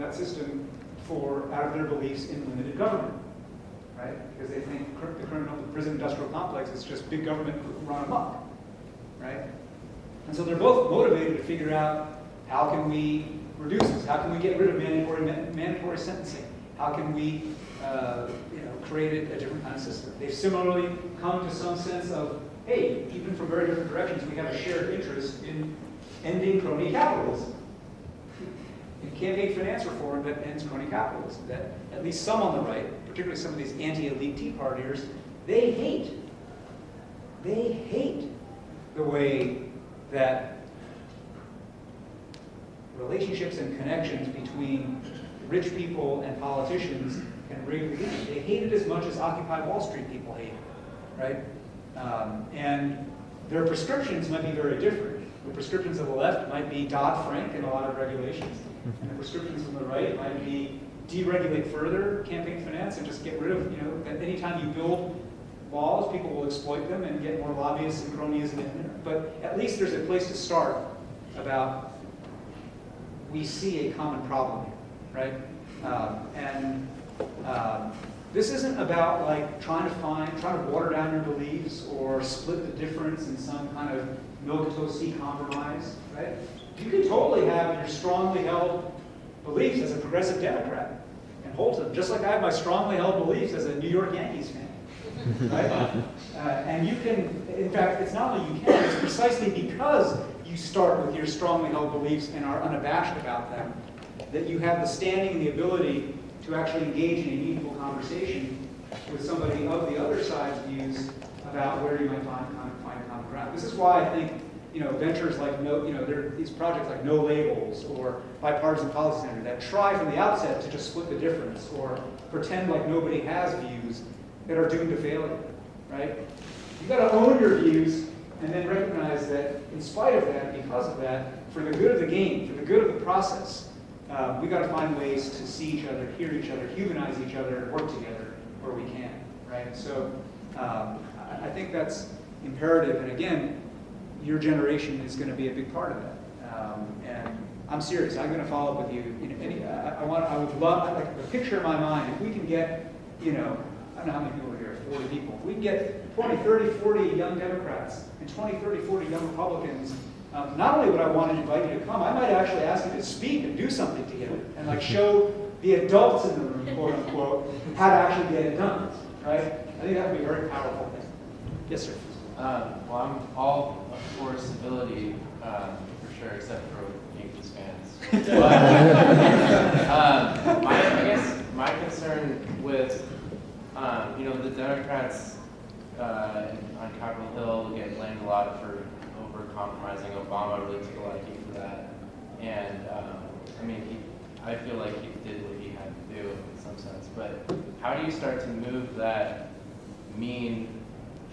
that system out of their beliefs in limited government, right? Because they think the prison industrial complex is just big government run amok, right? And so they're both motivated to figure out how can we reduce this? How can we get rid of mandatory sentencing? How can we create a different kind of system? They've similarly come to some sense of, hey, even from very different directions, we have a shared interest in ending crony capitalism. In campaign finance reform that ends crony capitalism, that at least some on the right, particularly some of these anti-elite Tea Partiers, they hate the way that relationships and connections between rich people and politicians can rig the game. They hate it as much as Occupy Wall Street people hate it, right? And their prescriptions might be very different. The prescriptions of the left might be Dodd-Frank and a lot of regulations. And the prescriptions on the right might be deregulate further campaign finance and just get rid of, that anytime you build laws, people will exploit them and get more lobbyists and cronyism in there. But at least there's a place to start about we see a common problem here, right? This isn't about like trying to water down your beliefs or split the difference in some kind of milquetoast compromise, right? You can totally have your strongly held beliefs as a progressive Democrat and hold to them, just like I have my strongly held beliefs as a New York Yankees fan, right? And you can, in fact, it's not only you can, it's precisely because you start with your strongly held beliefs and are unabashed about them that you have the standing and the ability to actually engage in a meaningful conversation with somebody of the other side's views about where you might find common ground. This is why I think ventures like there are these projects like No Labels or Bipartisan Policy Center that try from the outset to just split the difference or pretend like nobody has views that are doomed to failure, right? You've got to own your views and then recognize that in spite of that, because of that, for the good of the game, for the good of the process, we've got to find ways to see each other, hear each other, humanize each other, and work together where we can, right? So I think that's imperative, and again, your generation is going to be a big part of that. And I'm serious. I'm going to follow up with you. I would love, like the picture in my mind, if we can get, I don't know how many people are here, 40 people. If we can get 20, 30, 40 young Democrats and 20, 30, 40 young Republicans, not only would I want to invite you to come, I might actually ask you to speak and do something together and like show the adults in the room, quote unquote, how to actually get it done, right? I think that would be a very powerful thing. Yes, sir. Well, I'm all for civility, for sure, except for Yankees fans. But I guess my concern with, the Democrats on Capitol Hill get blamed a lot for over-compromising Obama. Really took a lot of heat for that. And, I feel like he did what he had to do in some sense. But how do you start to move that mean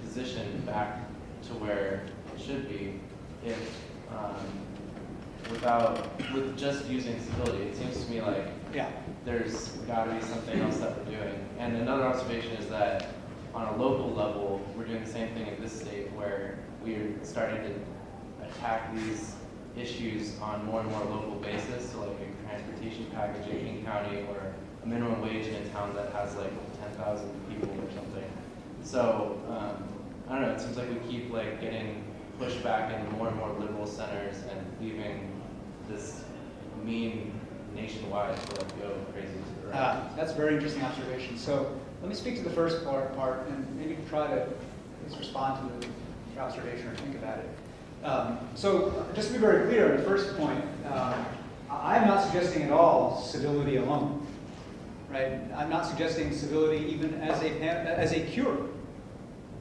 position back to where it should be if with just using civility? It seems to me like there's got to be something else that we're doing. And another observation is that on a local level, we're doing the same thing in this state where we're starting to attack these issues on more and more local basis. So like a transportation package in King County or a minimum wage in a town that has like 10,000 people or something. So I don't know, it seems like we keep like getting pushed back into more and more liberal centers and leaving this mean nationwide to like go crazy to the right. That's a very interesting observation. So let me speak to the first part and maybe try to at least respond to your observation or think about it. So just to be very clear on the first point, I'm not suggesting at all civility alone, right? I'm not suggesting civility even as a cure.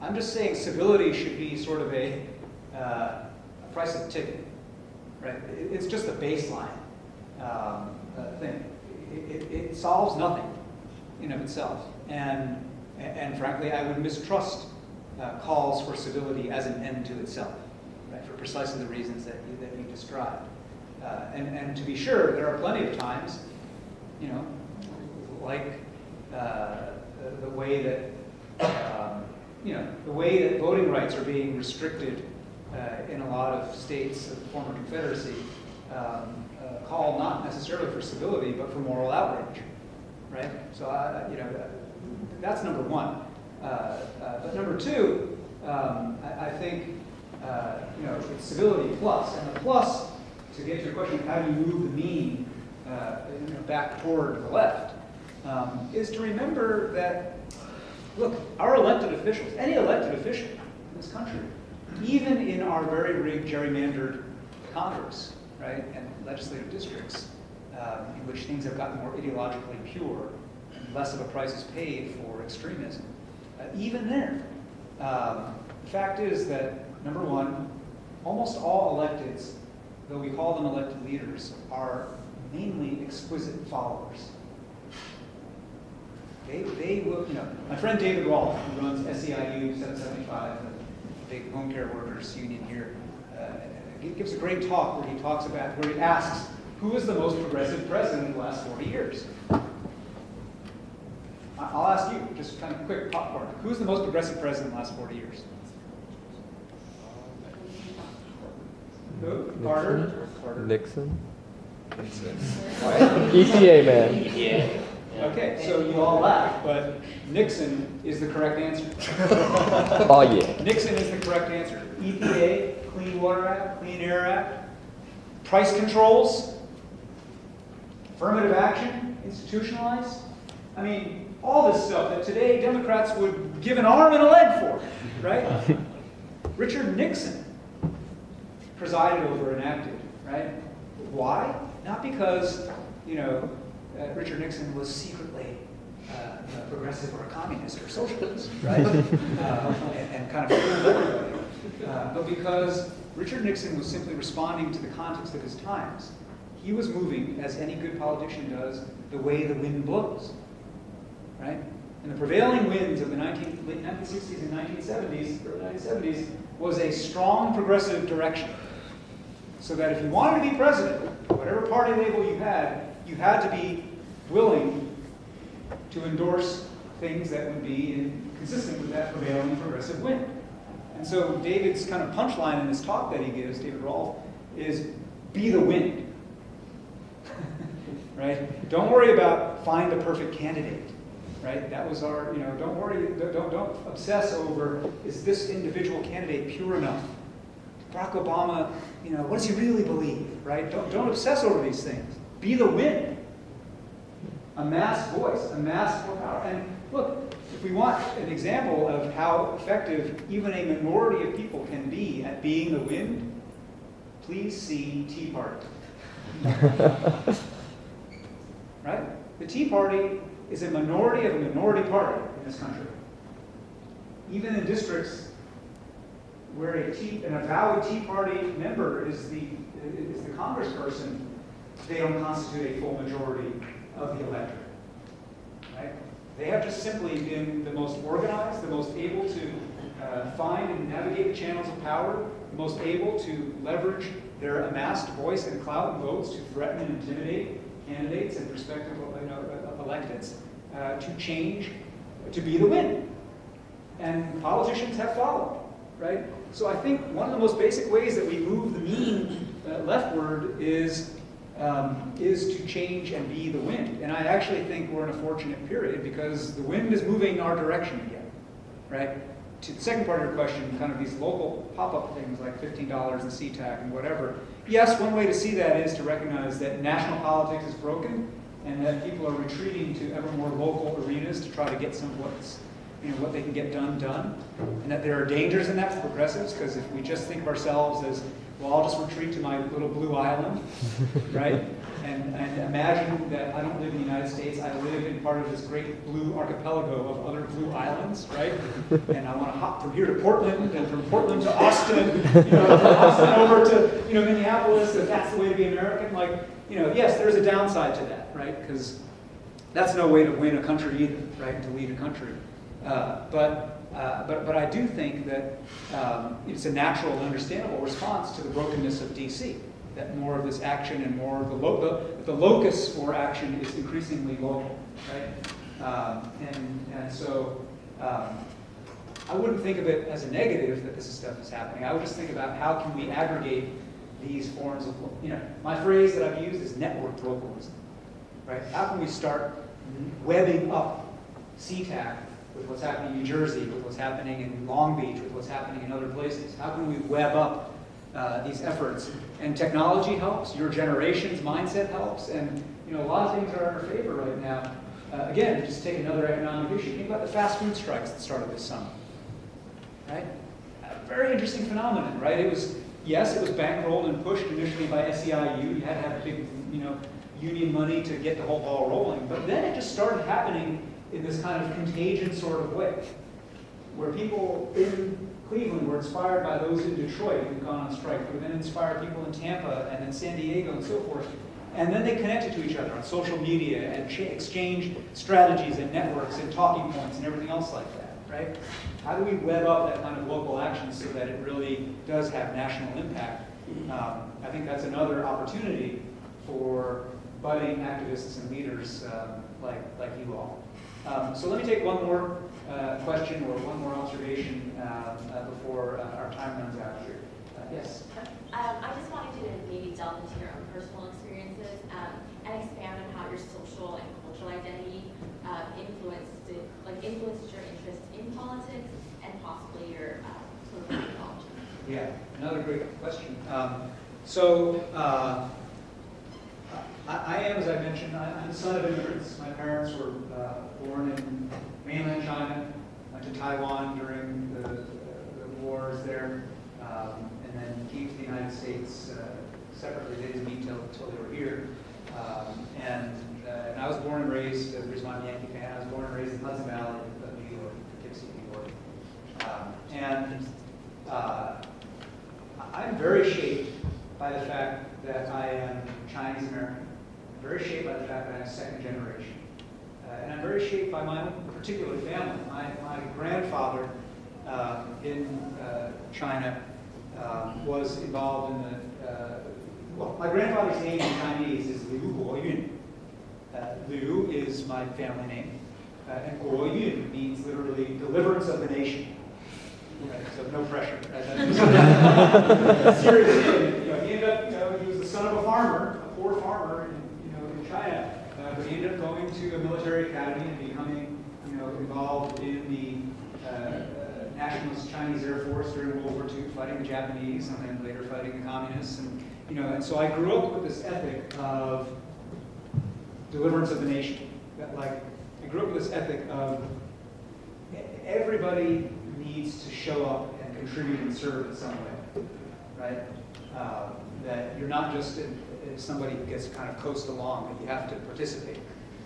I'm just saying civility should be sort of a price of the ticket, right? It's just a baseline thing. It solves nothing in of itself, and frankly, I would mistrust calls for civility as an end to itself, right? For precisely the reasons that you described. And to be sure, there are plenty of times, like the way that the way that voting rights are being restricted in a lot of states of the former Confederacy call not necessarily for civility, but for moral outrage, right? So, that's number one. But number two, I think, it's civility plus. And the plus, to get to your question of how do you move the mean back toward the left, is to remember that, look, our elected officials, any elected official in this country, even in our very rigged, gerrymandered Congress, right, and legislative districts, in which things have gotten more ideologically pure and less of a price is paid for extremism, even there, the fact is that, number one, almost all electeds, though we call them elected leaders, are mainly exquisite followers. They will, my friend David Rolfe, who runs SEIU 775, the big home care workers union here, he gives a great talk where he asks, who is the most progressive president in the last 40 years? I'll ask you, just kind of quick popcorn. Who's the most progressive president in the last 40 years? Who? Carter? Nixon? What? EPA man. Yeah. Okay, so you all laugh, but Nixon is the correct answer. Oh yeah. Nixon is the correct answer. EPA, Clean Water Act, Clean Air Act, price controls, affirmative action, institutionalized. I mean, all this stuff that today Democrats would give an arm and a leg for, right? Richard Nixon presided over and acted, right? Why? Not because, Richard Nixon was secretly progressive or a communist or socialist, right? and kind of fooled everybody. But because Richard Nixon was simply responding to the context of his times. He was moving, as any good politician does, the way the wind blows, right? And the prevailing winds of the late 1960s and 1970s, early 1970s, was a strong progressive direction. So that if you wanted to be president, whatever party label you had to be willing to endorse things that would be consistent with that prevailing progressive wind. And so David's kind of punchline in this talk that he gives, David Rolfe, is be the wind. Right? Don't worry about find the perfect candidate. Right? That was our, don't worry, don't obsess over is this individual candidate pure enough? Barack Obama, what does he really believe? Right? Don't obsess over these things. Be the wind. Amass voice, amass more power. And look, if we want an example of how effective even a minority of people can be at being the wind, please see Tea Party. Right? The Tea Party is a minority of a minority party in this country. Even in districts where an avowed Tea Party member is the congressperson, they don't constitute a full majority of the electorate. Right? They have just simply been the most organized, the most able to find and navigate the channels of power, the most able to leverage their amassed voice and clout and votes to threaten and intimidate candidates and prospective electeds to change, to be the wind. And politicians have followed, right? So I think one of the most basic ways that we move the mean leftward is to change and be the wind. And I actually think we're in a fortunate period because the wind is moving our direction again, right? To the second part of your question, kind of these local pop-up things like $15 in SeaTac and whatever. Yes, one way to see that is to recognize that national politics is broken and that people are retreating to ever more local arenas to try to get some what they can get done. And that there are dangers in that for progressives because if we just think of ourselves as, well, I'll just retreat to my little blue island, right? And imagine that I don't live in the United States, I live in part of this great blue archipelago of other blue islands, right? And I want to hop from here to Portland, and from Portland to Austin, from Austin over to Minneapolis, if that's the way to be American. Yes, there's a downside to that, right? Because that's no way to win a country either, right? To lead a country. But I do think that it's a natural and understandable response to the brokenness of DC. That more of this action and more of the locus for action is increasingly local, right? And so I wouldn't think of it as a negative that this stuff is happening. I would just think about how can we aggregate these forms of, my phrase that I've used is networked localism, right? How can we start webbing up SeaTac with what's happening in New Jersey, with what's happening in Long Beach, with what's happening in other places? How can we web up these efforts? And technology helps, your generation's mindset helps, and a lot of things are in our favor right now. Again, just take another economic issue. Think about the fast food strikes that started this summer, right? A very interesting phenomenon, right? It was bankrolled and pushed initially by SEIU. You had to have big, union money to get the whole ball rolling. But then it just started happening in this kind of contagion sort of way, where people in Cleveland were inspired by those in Detroit who'd gone on strike, who then inspired people in Tampa and then San Diego and so forth. And then they connected to each other on social media and exchanged strategies and networks and talking points and everything else like that, right? How do we web up that kind of local action so that it really does have national impact? I think that's another opportunity for budding activists and leaders like you all. So let me take one more question or one more observation before our time runs out here. Yes? I just wanted you to maybe delve into your own personal experiences and expand on how your social and cultural identity influenced your interest in politics and possibly your political ideology. Yeah, another great question. I am, as I mentioned, I'm the son of immigrants. My parents were born in mainland China, went to Taiwan during the wars there, and then came to the United States separately. They didn't meet until they were here. And I was born and raised, the reason why I'm a Yankee fan, I was born and raised in Hudson Valley, New York, Poughkeepsie, New York. I'm very shaped by the fact that I am Chinese American. I'm very shaped by the fact that I'm second generation. And I'm very shaped by my own particular family. My grandfather in China was involved in my grandfather's name in Chinese is Liu Guoyun. Liu is my family name, and Guoyun means literally deliverance of the nation. Right, so no pressure. Seriously, he ended up, he was the son of a farmer, a poor farmer in China, but he ended up going to a military academy and becoming, involved in the nationalist Chinese Air Force during World War II, fighting the Japanese and then later fighting the communists. And so I grew up with this ethic of deliverance of the nation. I grew up with this ethic of everybody needs to show up and contribute and serve in some way, right? That you're not just if somebody gets to kind of coast along, but you have to participate.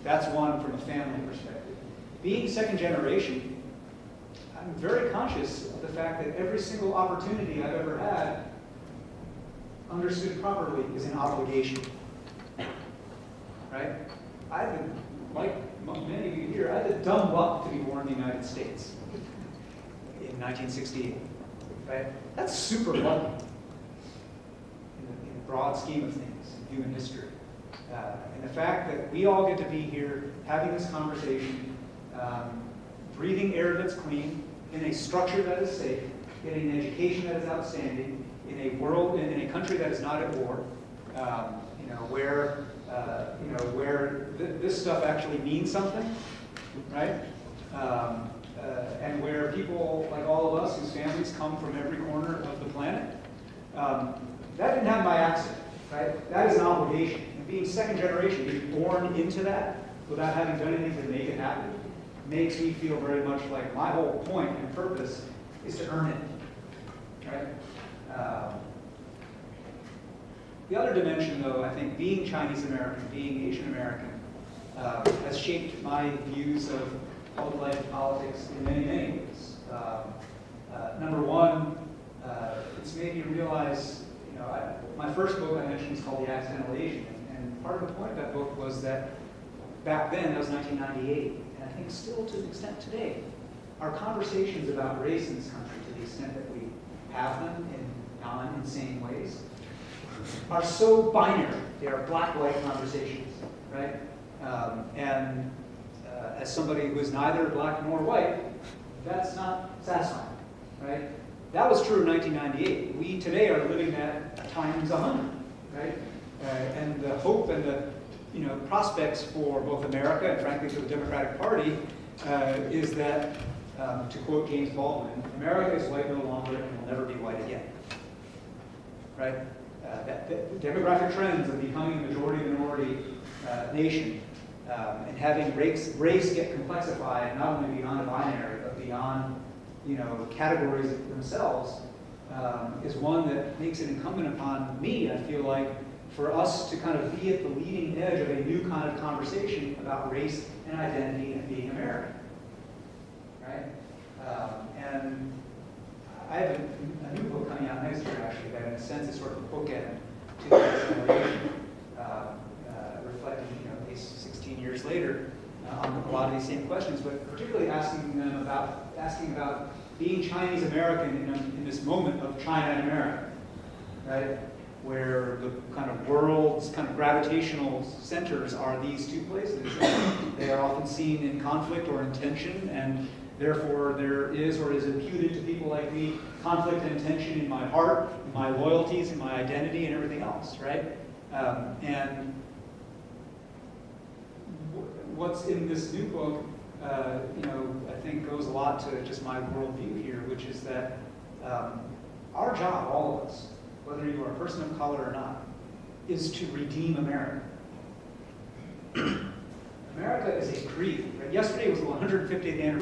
That's one from a family perspective. Being second generation, I'm very conscious of the fact that every single opportunity I've ever had, understood properly, is an obligation, right? I had the, like many of you here, I had the dumb luck to be born in the United States in 1968, right? That's super lucky in the broad scheme of things in human history. And the fact that we all get to be here having this conversation, breathing air that's clean, in a structure that is safe, getting an education that is outstanding, in a world, in a country that is not at war, where this stuff actually means something, right? And where people like all of us, whose families come from every corner of the planet, that didn't happen by accident, right? That is an obligation. And being second generation, being born into that without having done anything to make it happen, makes me feel very much like my whole point and purpose is to earn it, right? The other dimension, though, I think being Chinese American, being Asian American, has shaped my views of public life and politics in many, many ways. Number one, it's made me realize, my first book I mentioned is called The Accidental Asian, and part of the point of that book was that back then, that was 1998, and I think still to an extent today, our conversations about race in this country, to the extent that we have them in non-insane ways, are so binary. They are black-white conversations, right? As somebody who is neither black nor white, that's not satisfying, right? That was true in 1998. We today are living that times 100, right? And the hope and the prospects for both America and frankly for the Democratic Party is that, to quote James Baldwin, America is white no longer and will never be white again, right? That demographic trends of becoming a majority-minority nation and having race get complexified not only beyond a binary but beyond categories themselves is one that makes it incumbent upon me, I feel like, for us to kind of be at the leading edge of a new kind of conversation about race and identity and being American, right? And I have a new book coming out next year, actually, that in a sense is sort of a bookend to this generation, reflecting, these 16 years later on a lot of these same questions, but particularly asking about being Chinese American in this moment of China and America, right? Where the kind of world's kind of gravitational centers are these two places. They are often seen in conflict or in tension, and therefore there is or is imputed to people like me conflict and tension in my heart, in my loyalties, in my identity, and everything else, right? And what's in this new book, I think goes a lot to just my worldview here, which is that our job, all of us, whether you are a person of color or not, is to redeem America. America is a creed. Right? Yesterday was the 150th anniversary.